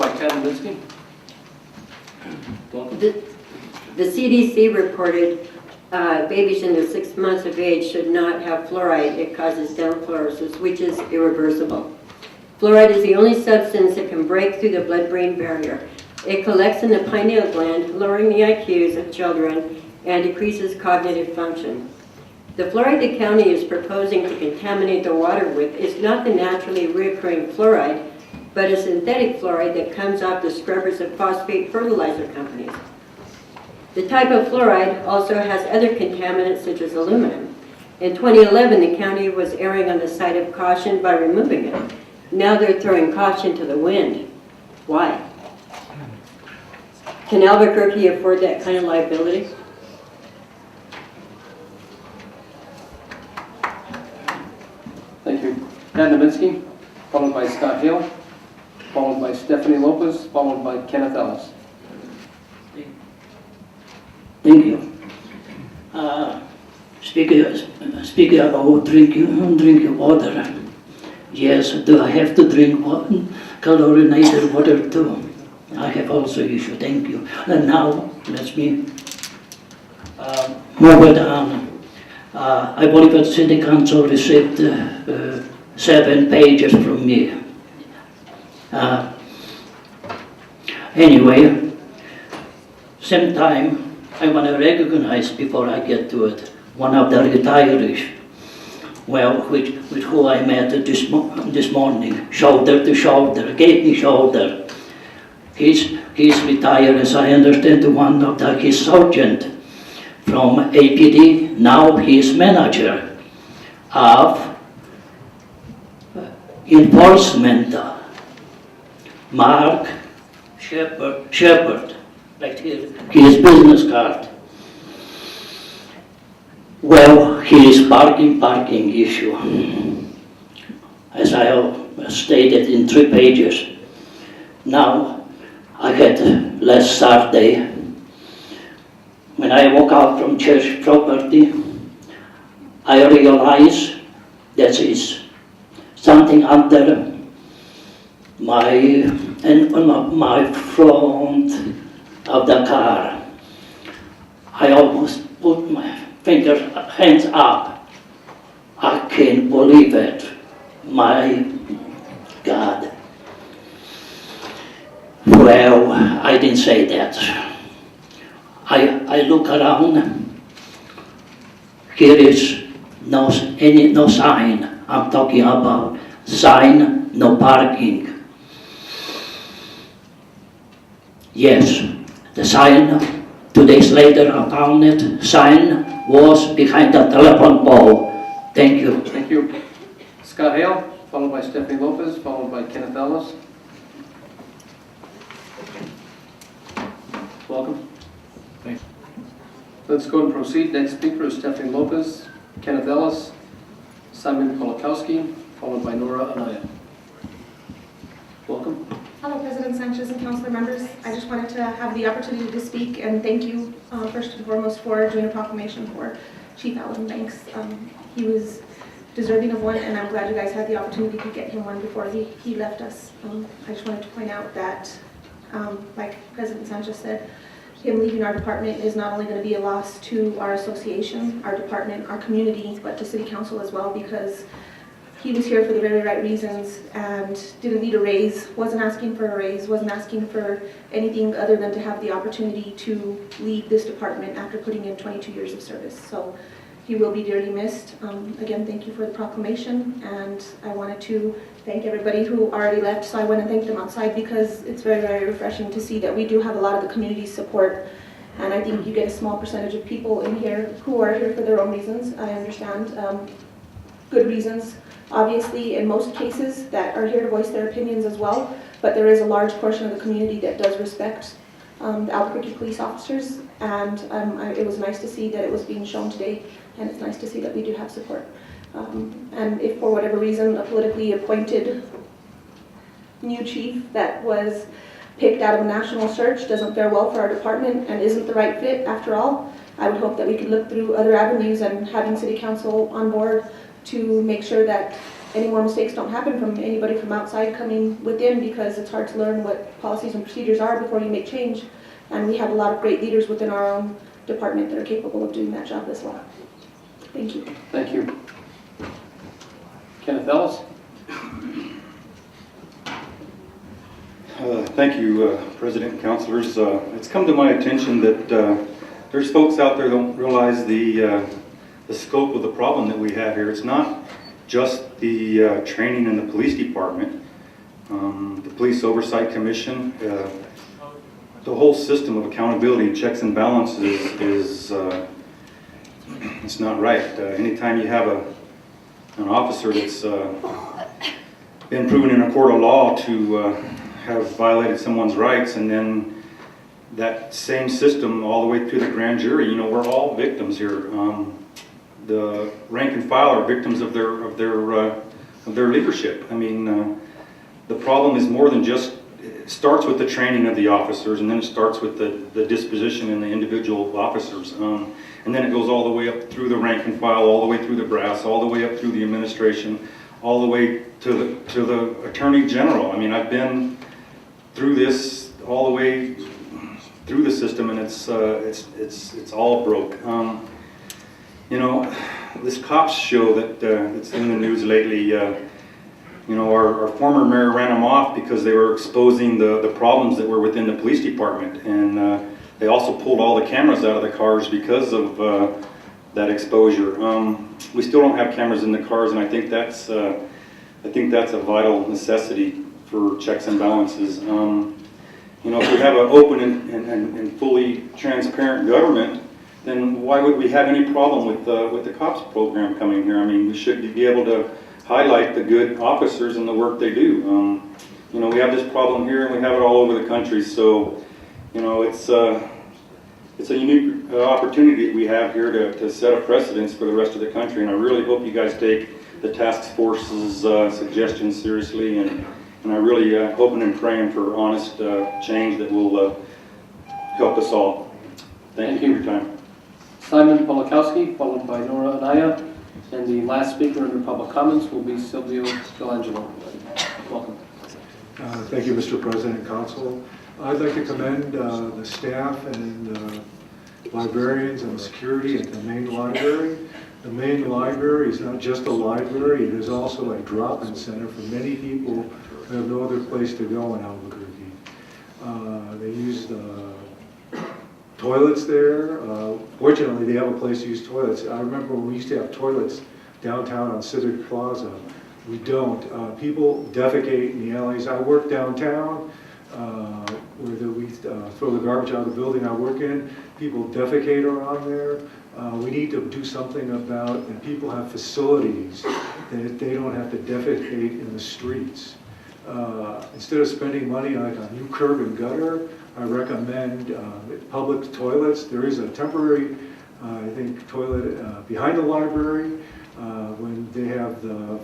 by Kataminski. Welcome. The CDC reported babies under 6 months of age should not have fluoride. It causes downfluorosis, which is irreversible. Fluoride is the only substance that can break through the blood-brain barrier. It collects in the pineal gland, lowering the IQs of children and decreases cognitive function. The fluoride the county is proposing to contaminate the water with is not the naturally reoccurring fluoride, but a synthetic fluoride that comes off the scrubbers of phosphate fertilizer companies. The type of fluoride also has other contaminants such as aluminum. In 2011, the county was erring on the side of caution by removing it. Now they're throwing caution to the wind. Why? Can Albuquerque afford that kind of liability? Thank you. Kataminski, followed by Scott Hill, followed by Stephanie Lopez, followed by Kenneth Ellis. Thank you. Speaking about drinking water. Yes, do I have to drink chlorinated water too? I have also issue. Thank you. And now let me move it on. I believe that City Council received 7 pages from me. Anyway, same time. I want to recognize, before I get to it, one of the retirees, with who I met this morning, shoulder to shoulder, gave me shoulder. He's retired, as I understand, one of his sergeant from APD. Now he is manager of enforcement. Mark Shepherd. Right here, his business card. Well, his parking issue, as I have stated in 3 pages. Now, I had last Saturday, when I walk out from church property, I realize that is something under my front of the car. I almost put my hands up. I can't believe it. My God. Well, I didn't say that. I look around. Here is no sign. I'm talking about sign, no parking. Yes. The sign, 2 days later I found it, sign was behind the telephone pole. Thank you. Thank you. Scott Hale, followed by Stephanie Lopez, followed by Kenneth Ellis. Welcome. Thanks. Let's go and proceed. Next speaker is Stephanie Lopez, Kenneth Ellis, Simon Kolakowski, followed by Nora Anaya. Welcome. Hello, President Sanchez and councilor members. I just wanted to have the opportunity to speak and thank you first and foremost for doing a proclamation for Chief Allen Banks. He was deserving of one, and I'm glad you guys had the opportunity to get him one before he left us. I just wanted to point out that, like President Sanchez said, him leaving our department is not only going to be a loss to our association, our department, our community, but to City Council as well, because he was here for the very right reasons and didn't need a raise, wasn't asking for a raise, wasn't asking for anything other than to have the opportunity to lead this department after putting in 22 years of service. So he will be dearly missed. Again, thank you for the proclamation, and I wanted to thank everybody who already left, so I want to thank them outside because it's very, very refreshing to see that we do have a lot of the community support, and I think you get a small percentage of people in here who are here for their own reasons. I understand good reasons, obviously, in most cases, that are here to voice their opinions as well, but there is a large portion of the community that does respect the Albuquerque police officers, and it was nice to see that it was being shown today, and it's nice to see that we do have support. And if for whatever reason a politically appointed new chief that was picked out of a national search doesn't fare well for our department and isn't the right fit after all, I would hope that we could look through other avenues and having City Council on board to make sure that any more mistakes don't happen from anybody from outside coming within, because it's hard to learn what policies and procedures are before you make change. And we have a lot of great leaders within our own department that are capable of doing that job as well. Thank you. Thank you. Kenneth Ellis? Thank you, President and councilors. It's come to my attention that there's folks out there that don't realize the scope of the problem that we have here. It's not just the training in the police department, the Police Oversight Commission, the whole system of accountability and checks and balances is it's not right. Anytime you have an officer that's been proven in a court of law to have violated someone's rights, and then that same system all the way through the grand jury, you know, we're all victims here. The rank and file are victims of their leadership. I mean, the problem is more than just, it starts with the training of the officers, and then it starts with the disposition in the individual officers. And then it goes all the way up through the rank and file, all the way through the brass, all the way up through the administration, all the way to the Attorney General. I mean, I've been through this all the way through the system, and it's all broke. You know, this cops show that's in the news lately. You know, our former mayor ran them off because they were exposing the problems that were within the police department, and they also pulled all the cameras out of the cars because of that exposure. We still don't have cameras in the cars, and I think that's a vital necessity for checks and balances. You know, if we have an open and fully transparent government, then why would we have any problem with the cops program coming here? I mean, we should be able to highlight the good officers and the work they do. You know, we have this problem here, and we have it all over the country. So, you know, it's a unique opportunity that we have here to set a precedence for the rest of the country. And I really hope you guys take the task force's suggestions seriously, and I really hoping and praying for honest change that will help us all. Thank you for your time. Simon Polakowski, followed by Nora Anaya, and the last speaker under public comments will be Silvio Delangelo. Welcome. Thank you, Mr. President and Council. I'd like to commend the staff and librarians and security at the main library. The main library is not just a library, it is also a drop-in center for many people who have no other place to go in Albuquerque. They use the toilets there. Fortunately, they have a place to use toilets. I remember when we used to have toilets downtown on Civic Plaza. We don't. People defecate in the alleys. I work downtown where we throw the garbage out of the building I work in. People defecate around there. We need to do something about, and people have facilities that they don't have to defecate in the streets. Instead of spending money on a new curb and gutter, I recommend public toilets. There is a temporary, I think, toilet behind the library. When they have the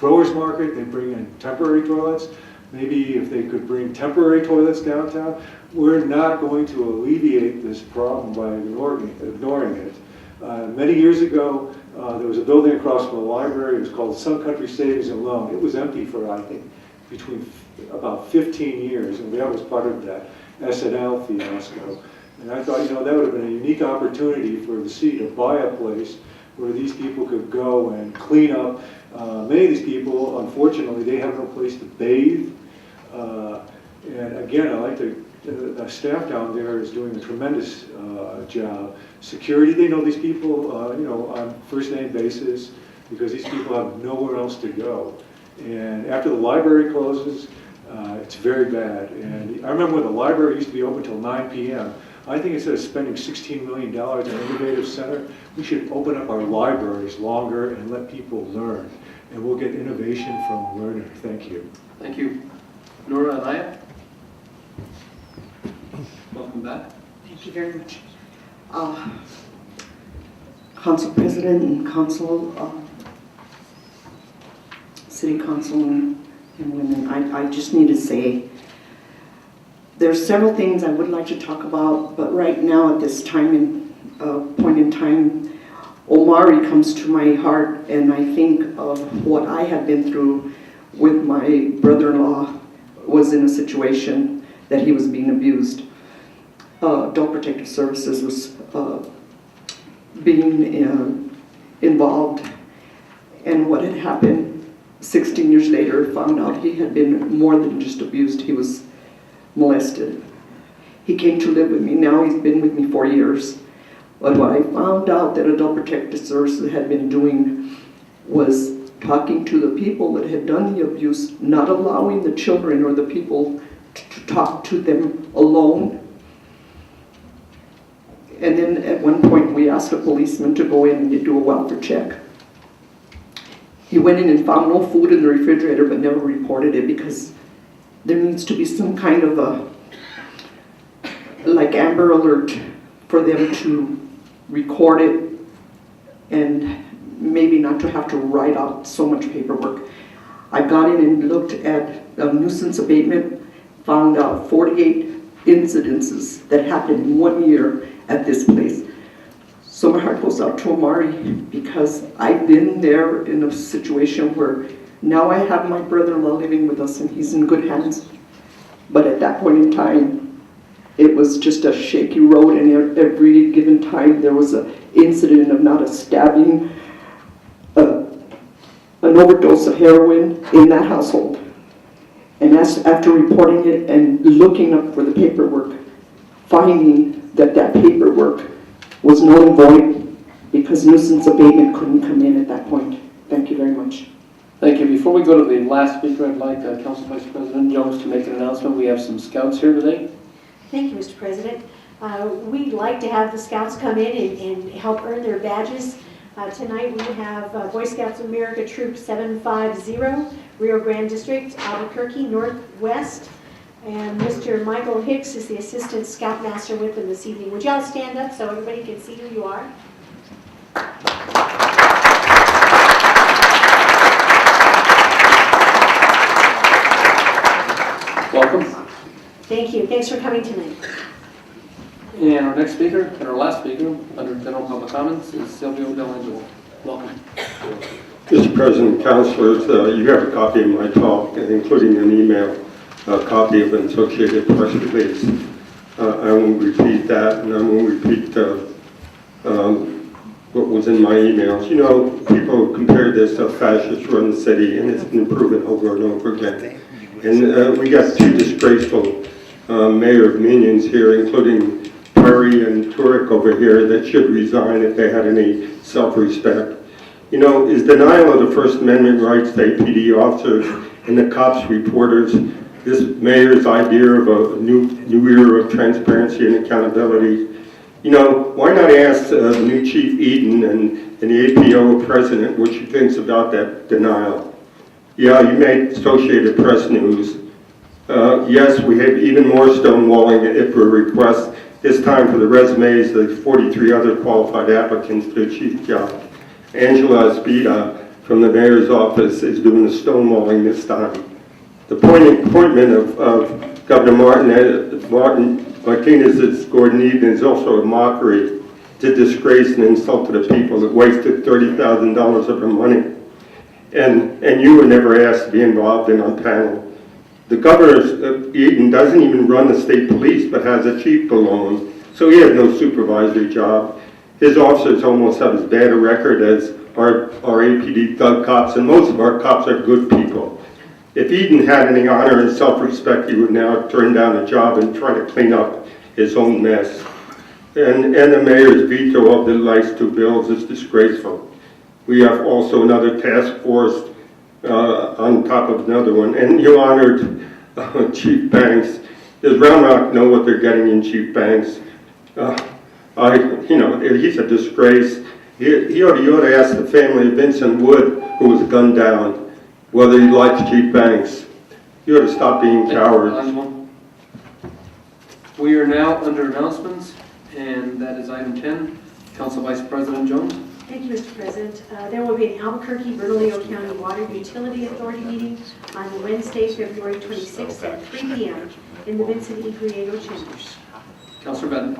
growers market, they bring in temporary toilets. Maybe if they could bring temporary toilets downtown. We're not going to alleviate this problem by ignoring it. Many years ago, there was a building across from the library. It was called Sun Country Savings and Loan. It was empty for, I think, between about 15 years, and that was part of that SNL fiasco. And I thought, you know, that would have been a unique opportunity for the city to buy a place where these people could go and clean up. Many of these people, unfortunately, they have no place to bathe. And again, I like the staff down there is doing a tremendous job. Security, they know these people, you know, on first name basis, because these people have nowhere else to go. And after the library closes, it's very bad. And I remember when the library used to be open till 9 p.m. I think instead of spending $16 million on an innovative center, we should open up our libraries longer and let people learn. And we'll get innovation from learning. Thank you. Thank you. Nora Anaya? Welcome back. Thank you very much. Council President and Council, City Council and women, I just need to say there's several things I would like to talk about, but right now at this time point in time, Omari comes to my heart, and I think of what I had been through with my brother-in-law was in a situation that he was being abused. Adult Protective Services was being involved, and what had happened 16 years later, found out he had been more than just abused, he was molested. He came to live with me. Now he's been with me 4 years. But what I found out that Adult Protective Services had been doing was talking to the people that had done the abuse, not allowing the children or the people to talk to them alone. And then at one point we asked a policeman to go in and do a welfare check. He went in and found no food in the refrigerator but never reported it because there needs to be some kind of a, like Amber Alert, for them to record it and maybe not to have to write out so much paperwork. I got in and looked at a nuisance abatement, found out 48 incidences that happened in 1 year at this place. So my heart goes out to Omari because I've been there in a situation where now I have my brother-in-law living with us and he's in good hands. But at that point in time, it was just a shaky road, and every given time there was an incident of not a stabbing, an overdose of heroin in that household. And after reporting it and looking up for the paperwork, finding that that paperwork was null and void because nuisance abatement couldn't come in at that point. Thank you very much. Thank you. Before we go to the last speaker, I'd like Council Vice President Jones to make an announcement. We have some scouts here today. Thank you, Mr. President. We'd like to have the scouts come in and help earn their badges. Tonight we have Boy Scouts of America Troop 750, Rio Grande District, Albuquerque Northwest, and Mr. Michael Hicks is the Assistant Scoutmaster with them this evening. Would y'all stand up so everybody can see who you are? Welcome. Thank you. Thanks for coming tonight. And our next speaker, and our last speaker, under general public comments, is Silvio Delangelo. Welcome. Mr. President, councilors, you have a copy of my talk, including an email, a copy of an associated press release. I won't repeat that, and I won't repeat what was in my emails. You know, people compare this to fascist run the city, and it's been proven over and over again. And we got two disgraceful mayor of minions here, including Perry and Turek over here, that should resign if they had any self-respect. You know, is denial of the First Amendment rights to APD officers and the cops reporters this mayor's idea of a new era of transparency and accountability? You know, why not ask the new Chief Eden and the APO president what she thinks about that denial? Yeah, you made Associated Press news. Yes, we have even more stonewalling at IPRA requests, this time for the resumes of the 43 other qualified applicants to the chief job. Angela Espida from the mayor's office is doing the stonewalling this time. The appointment of Governor Martinez as Gordon Eden is also a mockery. It's a disgrace and insult to the people that wasted $30,000 of their money. And you were never asked to be involved in our panel. The governor of Eden doesn't even run the state police, but has a chief below him, so he has no supervisory job. His officers almost have as bad a record as our APD thug cops, and most of our cops are good people. If Eden had any honor and self-respect, he would now turn down a job and try to clean up his own mess. And the mayor's veto of the last two bills is disgraceful. We have also another task force on top of another one. And you honored Chief Banks. Does Round Rock know what they're getting in Chief Banks? He's a disgrace. You ought to ask the family of Vincent Wood, who was gunned down, whether he likes Chief Banks. You ought to stop being cowards. We are now under announcements, and that is item 10. Council Vice President Jones. Thank you, Mr. President. There will be an Albuquerque-Bernalillo County Water Utility Authority meeting on Wednesday, February 26th at 3 p.m. in the Vincent E. Griego Chambers. Councilor Benton.